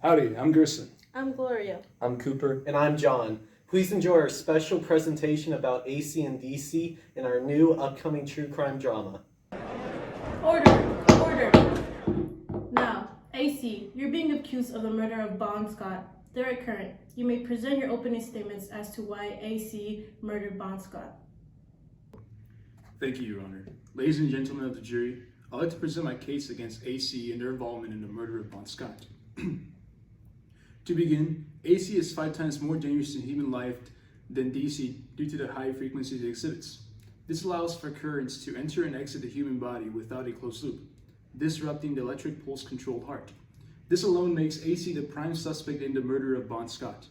Howdy, I'm Gerson. I'm Gloria. I'm Cooper. And I'm John. Please enjoy our special presentation about AC and DC in our new upcoming true crime drama. Order! Order! Now, AC, you're being accused of the murder of Bon Scott. Derek Current, you may present your opening statements as to why AC murdered Bon Scott. Thank you, Your Honor. Ladies and gentlemen of the jury, I'd like to present my case against AC and their involvement in the murder of Bon Scott. To begin, AC is 5 times more dangerous in human life than DC due to the high frequencies it exhibits. This allows for currents to enter and exit the human body without a closed loop, disrupting the electric pulse-controlled heart. This alone makes AC the prime suspect in the murder of Bon Scott.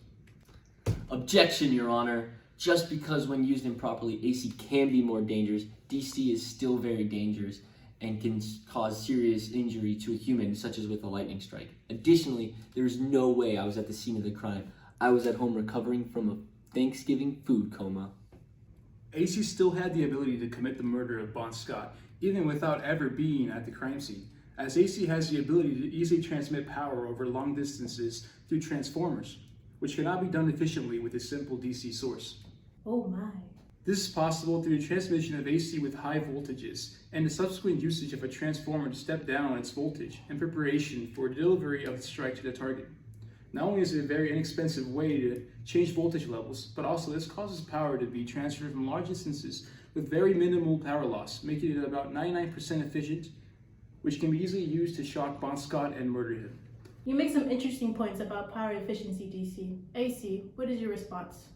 Objection, Your Honor. Just because when used improperly, AC can be more dangerous, DC is still very dangerous and can cause serious injury to a human, such as with a lightning strike. Additionally, there is no way I was at the scene of the crime. I was at home recovering from a Thanksgiving food coma. AC still had the ability to commit the murder of Bon Scott, even without ever being at the crime scene, as AC has the ability to easily transmit power over long distances through transformers, which cannot be done efficiently with a simple DC source. Oh my. This is possible through the transmission of AC with high voltages and the subsequent usage of a transformer to step down its voltage in preparation for delivery of the strike to the target. Not only is it a very inexpensive way to change voltage levels, but also this causes power to be transferred from large distances with very minimal power loss, making it about 99% efficient, which can be easily used to shock Bon Scott and murder him. You make some interesting points about power efficiency, DC. AC, what is your response?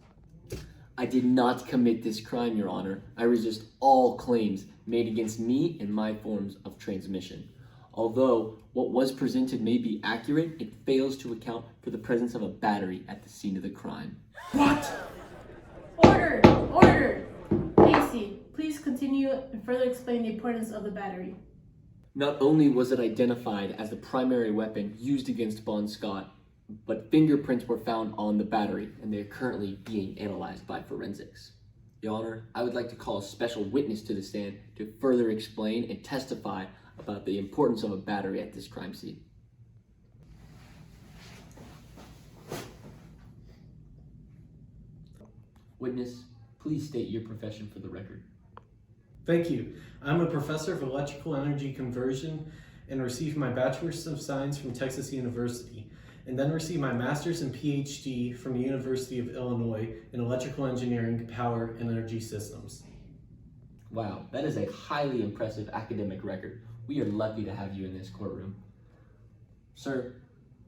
I did not commit this crime, Your Honor. I resist all claims made against me and my forms of transmission. Although what was presented may be accurate, it fails to account for the presence of a battery at the scene of the crime. What? Order! Order! AC, please continue and further explain the importance of the battery. Not only was it identified as the primary weapon used against Bon Scott, but fingerprints were found on the battery, and they are currently being analyzed by forensics. Your Honor, I would like to call a special witness to the stand to further explain and testify about the importance of a battery at this crime scene. Witness, please state your profession for the record. Thank you. I'm a professor of electrical energy conversion and received my Bachelor's of Science from Texas University, and then received my Master's and PhD from the University of Illinois in Electrical Engineering, Power, and Energy Systems. Wow, that is a highly impressive academic record. We are lucky to have you in this courtroom. Sir,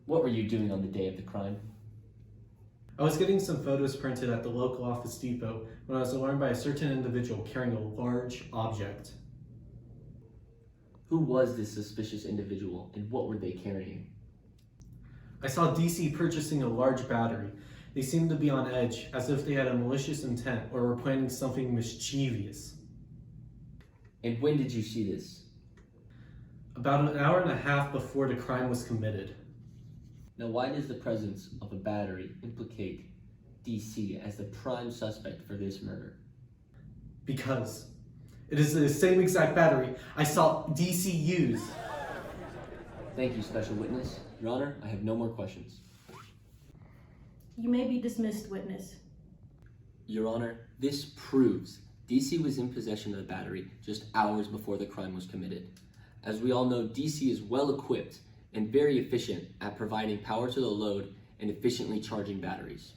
what were you doing on the day of the crime? I was getting some photos printed at the local Office Depot when I was alarmed by a certain individual carrying a large object. Who was this suspicious individual, and what were they carrying? I saw DC purchasing a large battery. They seemed to be on edge, as if they had a malicious intent or were planning something mischievous. And when did you see this? About an hour and a half before the crime was committed. Now, why does the presence of a battery implicate DC as the prime suspect for this murder? Because it is the same exact battery I saw DC use. Thank you, special witness. Your Honor, I have no more questions. You may be dismissed, witness. Your Honor, this proves DC was in possession of the battery just hours before the crime was committed. As we all know, DC is well equipped and very efficient at providing power to the load and efficiently charging batteries.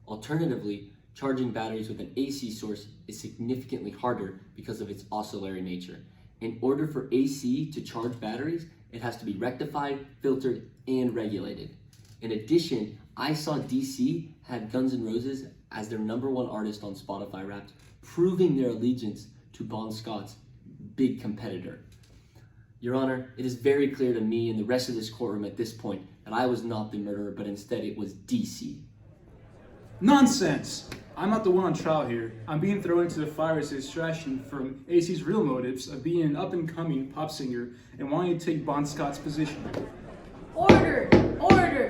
Alternatively, charging batteries with an AC source is significantly harder because of its oscillatory nature. In order for AC to charge batteries, it has to be rectified, filtered, and regulated. In addition, I saw DC had Guns N' Roses as their #1 artist on Spotify Wrapped, proving their allegiance to Bon Scott's big competitor. Your Honor, it is very clear to me and the rest of this courtroom at this point that I was not the murderer, but instead it was DC. Nonsense! I'm not the one on trial here. I'm being thrown into the fire as a distraction from AC's real motives of being an up-and-coming pop singer and wanting to take Bon Scott's position. Order! Order!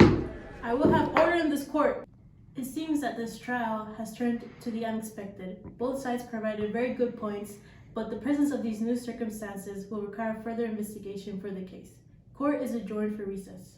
I will have order in this court. It seems that this trial has turned to the unexpected. Both sides provided very good points, but the presence of these new circumstances will require further investigation for the case. Court is adjourned for recess.